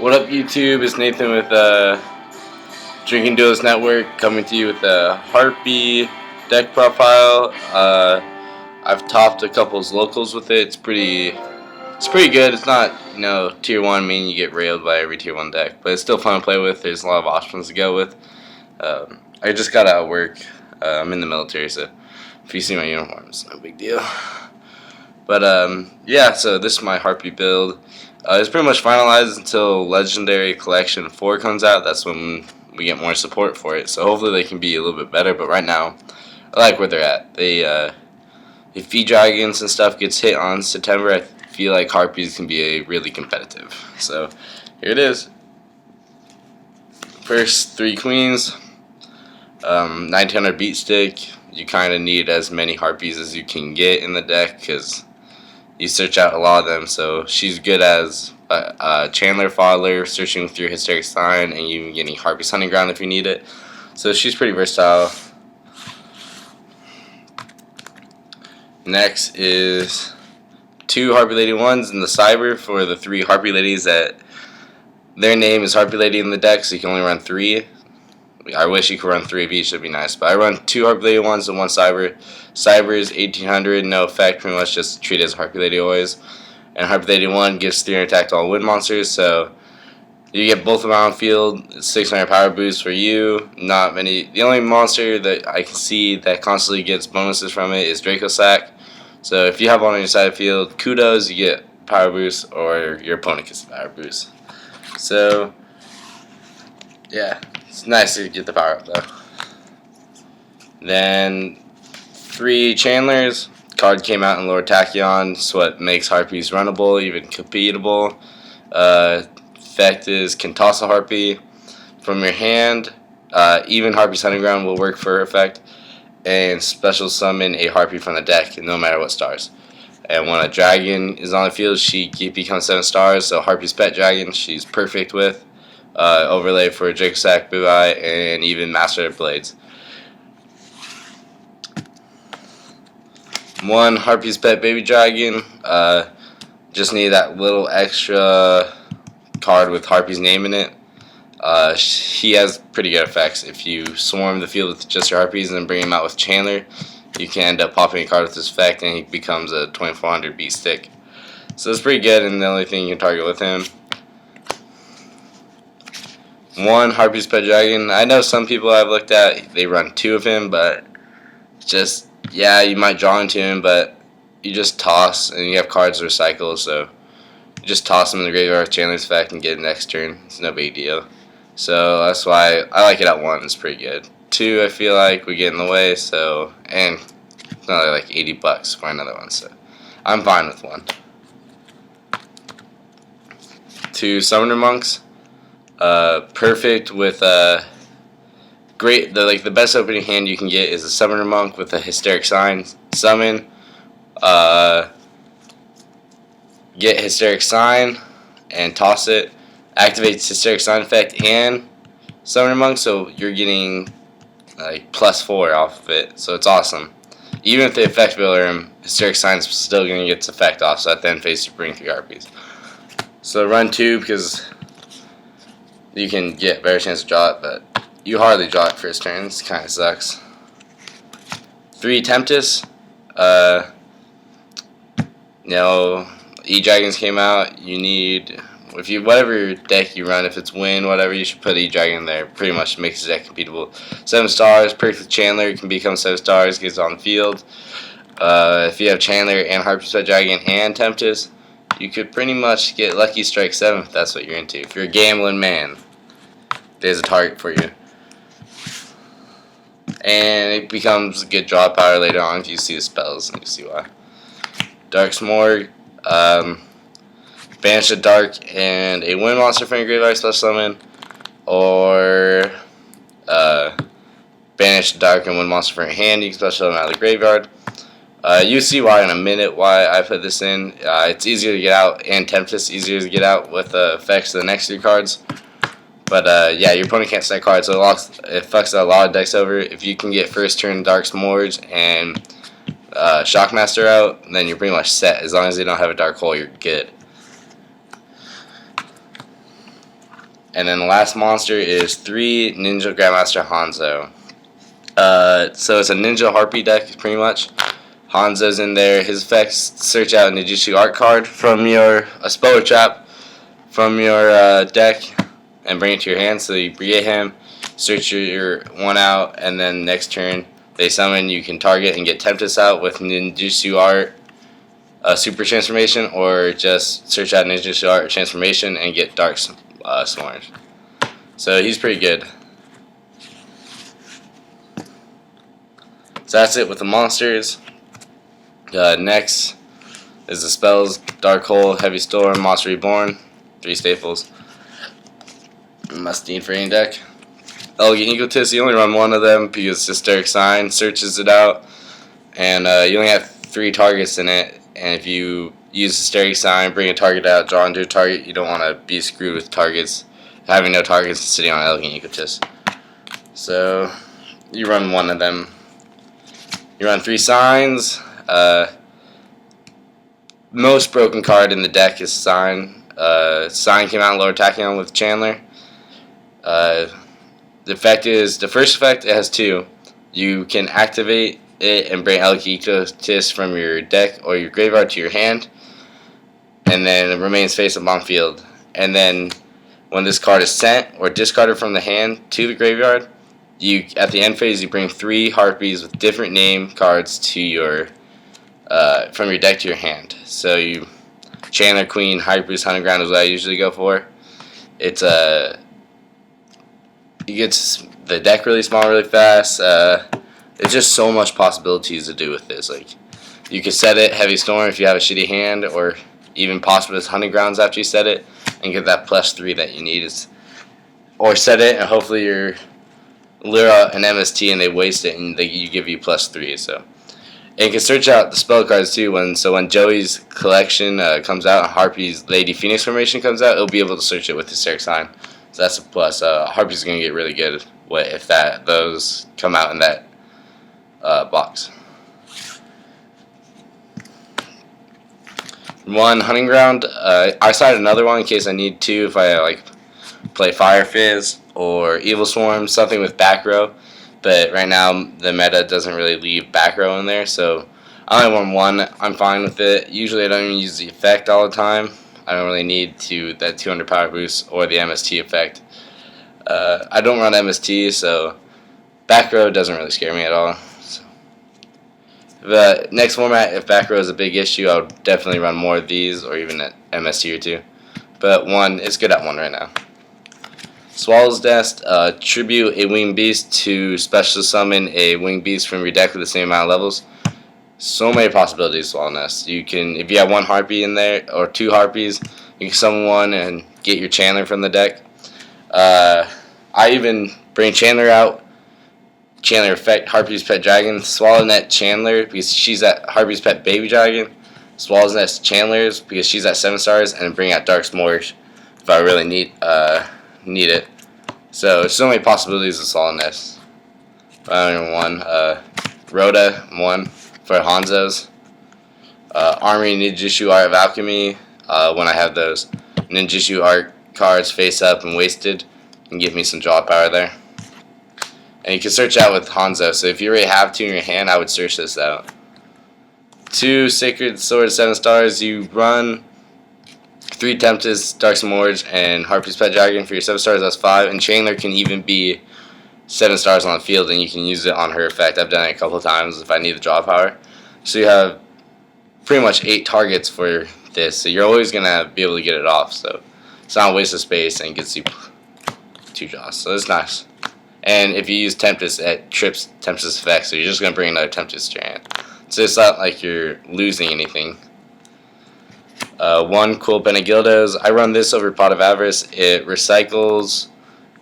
What up, YouTube? It's Nathan with Drinking Duos Network, coming to you with a Harpy deck profile. I've topped a couple's locals with it. It's pretty good. It's not, tier 1, meaning you get railed by every tier 1 deck, but it's still fun to play with. There's a lot of options to go with. I just got out of work. I'm in the military, so if you see my uniform, it's no big deal. But yeah, so this is my Harpy build. It's pretty much finalized until Legendary Collection 4 comes out. That's when we get more support for it. So hopefully they can be a little bit better. But right now, I like where they're at. If V-Dragons and stuff gets hit on September, I feel like Harpies can be really competitive. So here it is. First 3 queens, 1900 beat stick. You kind of need as many Harpies as you can get in the deck because you search out a lot of them. So she's good as a Chandler Fodder, searching through Hysteric Sign, and even getting Harpy's Hunting Ground if you need it. So she's pretty versatile. Next is 2 Harpy Lady 1s in the Cyber for the 3 Harpy Ladies that their name is Harpy Lady in the deck, so you can only run 3. I wish you could run 3 of each, that'd be nice. But I run 2 Harpy Lady 1s and 1 Cyber. Cyber is 1800, no effect, pretty much just treat it as Harpy Lady always. And Harpy Lady 1 gives 300 attack to all wind monsters, so you get both of them on field. It's 600 power boost for you. Not many. The only monster that I can see that constantly gets bonuses from it is Draco Sack. So if you have one on your side of the field, kudos, you get power boost, or your opponent gets power boost. So yeah, it's nice to get the power up though. Then 3 Chandlers. Card came out in Lord Tachyon. It's what makes Harpies runnable, even competable. Effect is can toss a Harpy from your hand. Even Harpy's Hunting Ground will work for effect. And special summon a Harpy from the deck, no matter what stars. And when a dragon is on the field, she becomes 7 stars. So Harpy's Pet Dragon, she's perfect with. Overlay for Draco Sack, Blue Eye, and even Master of Blades. 1 Harpy's Pet Baby Dragon. Just need that little extra card with Harpy's name in it. He has pretty good effects. If you swarm the field with just your Harpies and then bring him out with Chandler, you can end up popping a card with this effect and he becomes a 2400 beat stick. So it's pretty good, and the only thing you can target with him. 1 Harpy's Pet Dragon. I know some people I've looked at, they run 2 of him, but just, yeah, you might draw into him, but you just toss, and you have cards to recycle, so you just toss them in the graveyard with Chandler's effect and get it next turn. It's no big deal. So that's why I like it at 1. It's pretty good. 2, I feel like we get in the way, so, and it's another like $80 for another one, so I'm fine with 1. 2 Summoner Monks. Perfect with great. The best opening hand you can get is a Summoner Monk with a Hysteric Sign. Summon. Get Hysteric Sign and toss it. Activates Hysteric Sign effect and Summoner Monk, so you're getting like +4 off of it. So it's awesome. Even if the effect builder Hysteric Sign's still gonna get its effect off. So at the end phase you bring 3 Harpies. So run 2 because you can get better chance to draw it, but you hardly draw it first turn. It kind of sucks. 3 Tempest. E-Dragons came out. You need, whatever deck you run, if it's Wind, whatever, you should put E-Dragon in there. Pretty much makes the deck competable. 7 stars, perfect with Chandler. You can become 7 stars, gets on the field. If you have Chandler and Harpy's Pet Dragon and Tempest, you could pretty much get Lucky Strike 7 if that's what you're into. If you're a gambling man, there's a target for you. And it becomes a good draw power later on if you see the spells, and you see why. Dark Smorg. Banish a Dark and a Wind monster from your graveyard, special summon. Or banish a Dark and Wind monster from your hand, you can special summon out of the graveyard. You see why in a minute why I put this in. It's easier to get out, and Tempest easier to get out with effects to the next 3 cards. But yeah, your opponent can't stack cards, so it fucks a lot of decks over. If you can get first turn Dark Smorge and Shockmaster out, then you're pretty much set. As long as they don't have a Dark Hole, you're good. And then the last monster is 3 Ninja Grandmaster Hanzo. So it's a Ninja Harpy deck, pretty much. Hanzo's in there. His effects: search out a Ninjutsu art card from a spell or trap from your deck and bring it to your hand. So you create him, search your one out, and then next turn they summon. You can target and get Tempest out with Ninjutsu art super transformation, or just search out Ninjutsu art transformation and get Dark Swords. So he's pretty good. So that's it with the monsters. Next is the spells: Dark Hole, Heavy Storm, Monster Reborn, 3 staples. Must need for any deck. Elegant Egotist, you only run one of them because Hysteric Sign searches it out, and you only have 3 targets in it. And if you use Hysteric Sign, bring a target out, draw into a target, you don't want to be screwed with targets, having no targets and sitting on Elegant Egotist. So you run one of them. You run 3 signs. Most broken card in the deck is Sign. Sign came out in lower attacking on with Chandler. The effect is, the first effect, it has 2. You can activate it and bring Elegant Egotist from your deck or your graveyard to your hand, and then it remains face up on field. And then when this card is sent or discarded from the hand to the graveyard, at the end phase you bring 3 Harpies with different name cards to your from your deck to your hand. So you Chandler, Queen, High Priest, Hunting Ground is what I usually go for. It's you get the deck really small really fast. It's just so much possibilities to do with this. Like, you could set it Heavy Storm if you have a shitty hand, or even possibly Hunting Grounds after you set it, and get that +3 that you need. Or set it and hopefully you're lure out an MST and they waste it and you give you +3. So, and you can search out the spell cards too. When Joey's collection comes out and Harpy's Lady Phoenix formation comes out, it'll be able to search it with Hysteric Sign. So that's a plus. Harpy's gonna get really good if those come out in that box. 1 Hunting Ground. I cited another one in case I need to, if I play Fire Fizz or Evil Swarm, something with back row. But right now the meta doesn't really leave back row in there, so I only run 1. I'm fine with it. Usually I don't even use the effect all the time. I don't really need that 200 power boost or the MST effect. I don't run MST, so back row doesn't really scare me at all. So, the next format, if back row is a big issue, I would definitely run more of these, or even an MST or 2. But 1, it's good at 1 right now. Swallow's Nest, tribute a winged beast to special summon a winged beast from your deck with the same amount of levels. So many possibilities, Swallow Nest. You can, if you have 1 Harpy in there, or 2 Harpies, you can summon 1 and get your Chandler from the deck. I even bring Chandler out, Chandler effect, Harpy's Pet Dragon, Swallow Net Chandler, because she's at Harpy's Pet Baby Dragon, Swallow's Nest Chandler's, because she's at 7 stars, and bring out Dark S'mores if I really need it. So many possibilities of Swallow Nest. Only 1. Rhoda, 1 for Hanzo's. Armory Ninjutsu Art of Alchemy, when I have those Ninjutsu Art cards face up and wasted, and give me some draw power there. And you can search out with Hanzo, so if you already have 2 in your hand, I would search this out. 2 Sacred Sword 7 stars, you run 3 Tempest, Dark S'mores, and Harpy's Pet Dragon for your 7 stars, that's 5, and Chandler can even be 7 stars on the field, and you can use it on her effect. I've done it a couple of times if I need the draw power. So you have pretty much 8 targets for this, so you're always going to be able to get it off, so it's not a waste of space and gets you 2 draws, so it's nice. And if you use Tempest, it trips Tempest's effect, so you're just going to bring another Tempest to your hand. So it's not like you're losing anything. 1 Cool Benegildos. I run this over Pot of Avarice. It recycles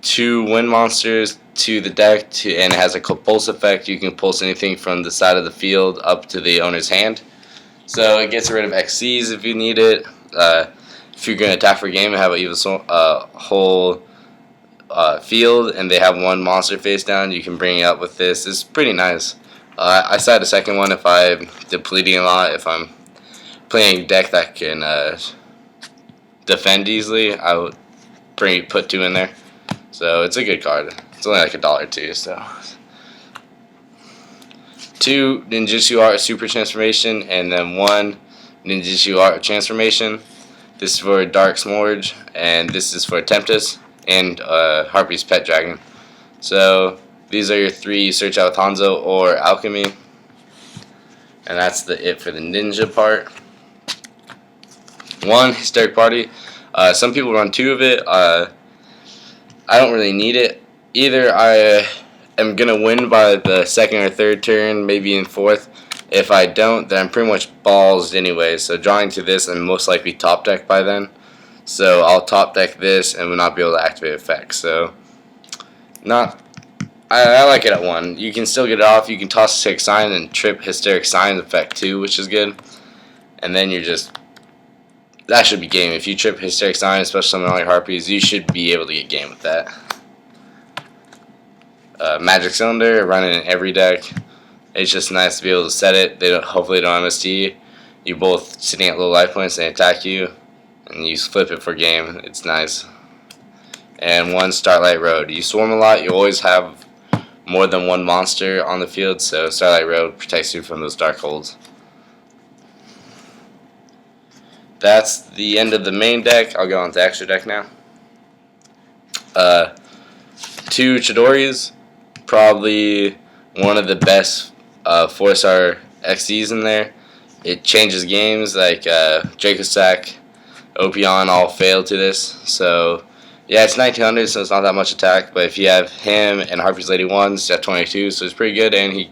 2 wind monsters to the deck, and it has a pulse effect. You can pulse anything from the side of the field up to the owner's hand. So it gets rid of XCs if you need it. If you're going to attack for a game and have a whole field and they have 1 monster face down, you can bring it up with this. It's pretty nice. I side a second one if I'm depleting a lot. If I'm playing a deck that can defend easily, I would put 2 in there. So it's a good card. It's only like $1 too. So 2 Ninjutsu Art Super Transformation, and then 1 Ninjutsu Art Transformation. This is for Dark Smorge, and this is for Tempest and Harpy's Pet Dragon. So these are your 3 Search Out with Hanzo or Alchemy, and that's it for the ninja part. 1 Hysteric Party. Some people run 2 of it. I don't really need it. Either I am gonna win by the 2nd or 3rd turn, maybe in 4th. If I don't, then I'm pretty much balls anyway. So drawing to this, I'm most likely top deck by then. So I'll top deck this and will not be able to activate effects. So I like it at 1. You can still get it off. You can toss Hysteric Sign and trip Hysteric Sign effect 2, which is good. And then you're just, that should be game. If you trip Hysteric Sign, especially something like Harpies, you should be able to get game with that. Magic Cylinder, running in every deck. It's just nice to be able to set it. They hopefully don't MST. You both sitting at low life points, they attack you, and you flip it for game. It's nice. And 1 Starlight Road. You swarm a lot. You always have more than 1 monster on the field, so Starlight Road protects you from those dark holes. That's the end of the main deck. I'll go on to extra deck now. 2 Chidoris, probably one of the best 4-star XDs in there. It changes games, like Draco Sack, Opion all failed to this. So yeah, it's 1900, so it's not that much attack, but if you have him and Harpy's Lady 1s, it's at 22, so it's pretty good, and he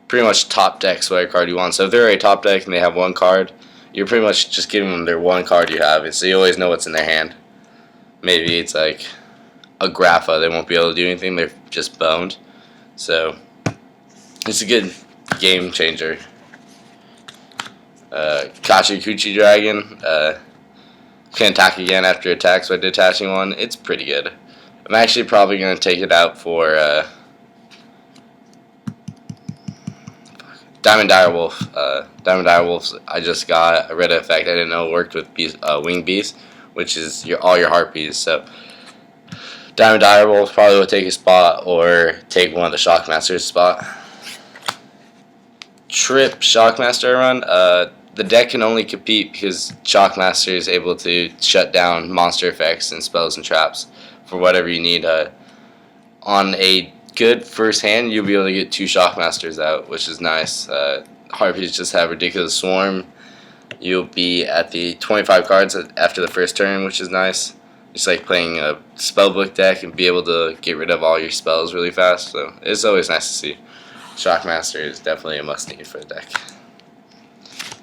pretty much top decks whatever card you want. So if they're already top deck and they have 1 card, you're pretty much just giving them their 1 card you have, so you always know what's in their hand. Maybe it's like a Grapha, they won't be able to do anything, they're just boned. So it's a good game changer. Kachi Dragon can attack again after attacks by detaching 1. It's pretty good. I'm actually probably going to take it out for Diamond Direwolf. Diamond Direwolf I just got. I read an effect I didn't know it worked with Winged Beast, which is all your Harpies. So Diamond Direwolf probably will take a spot or take one of the Shockmaster's spot. Trip Shockmaster run. The deck can only compete because Shockmaster is able to shut down monster effects and spells and traps for whatever you need. On a good first hand, you'll be able to get 2 Shockmasters out, which is nice. Harpies just have ridiculous swarm. You'll be at the 25 cards after the first turn, which is nice. It's like playing a spellbook deck and be able to get rid of all your spells really fast. So it's always nice to see. Shockmaster is definitely a must-need for the deck.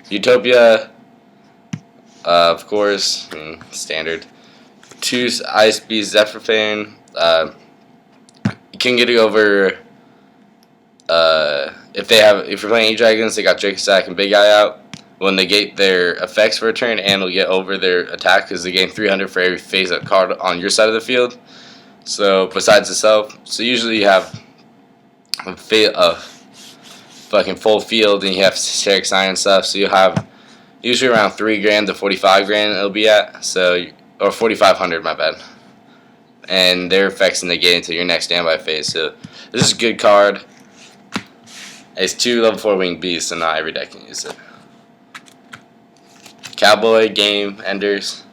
Utopia, of course, standard. 2 Ice Beast Zephyrfang. You can get it over. If you're playing E-Dragons, they got Draco Sack and Big Eye out. When they get their effects for a turn, and will get over their attack because they gain 300 for every face-up card on your side of the field. So besides itself, so usually you have a fucking full field, and you have Hysteric Sign and stuff. So you have usually around $3,000 to $45,000 it'll be at. So or 4,500, my bad. And their effects negate until your next standby phase. So this is a good card. It's 2 level 4 Winged Beasts, and not every deck can use it. Cowboy, Game, Enders.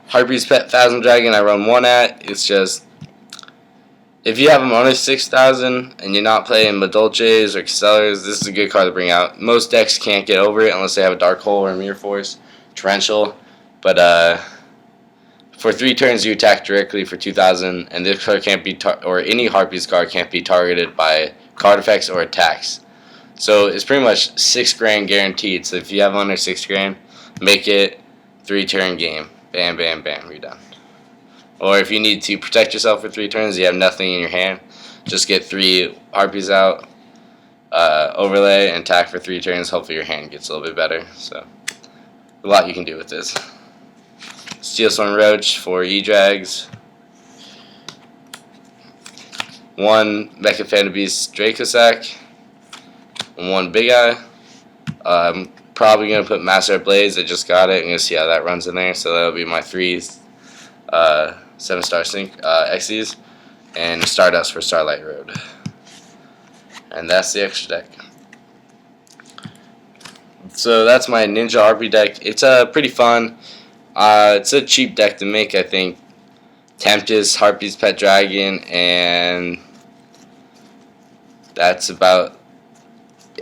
Harpy's Pet Phasm Dragon I run 1 at. It's just, if you have them under 6,000 and you're not playing Madolches or Castellars, this is a good card to bring out. Most decks can't get over it unless they have a Dark Hole or a Mirror Force, Torrential. But for 3 turns you attack directly for 2,000, and this card can't be or any Harpy's card can't be targeted by card effects or attacks. So it's pretty much $6,000 guaranteed. So if you have under $6,000, make it 3-turn game. Bam, bam, bam, you're done. Or if you need to protect yourself for 3 turns, you have nothing in your hand, just get 3 Harpies out, overlay, and attack for 3 turns. Hopefully your hand gets a little bit better. So a lot you can do with this. Steelstorm Roach for E-Drags. 1 Mecha Phantom Beast Draco Sack. 1 Big Eye. I'm probably going to put Master of Blades. I just got it. I'm going to see how that runs in there. So that'll be my 3 7-star sync XEs, and Stardust for Starlight Road. And that's the extra deck. So that's my Ninja Harpy deck. It's pretty fun. It's a cheap deck to make, I think. Tempest, Harpy's Pet Dragon, and that's about.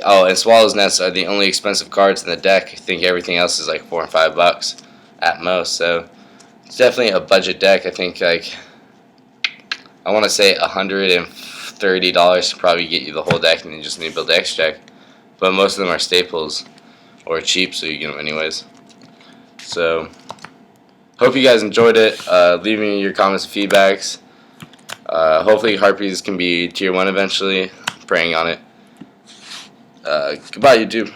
Oh, and Swallow's Nest are the only expensive cards in the deck. I think everything else is like $4 or $5 at most. So it's definitely a budget deck. I think like I want to say $130 to probably get you the whole deck, and you just need to build the extra deck. But most of them are staples or cheap, so you get them anyways. So hope you guys enjoyed it. Leave me your comments and feedbacks. Hopefully Harpies can be tier 1 eventually. I'm praying on it. Goodbye, YouTube.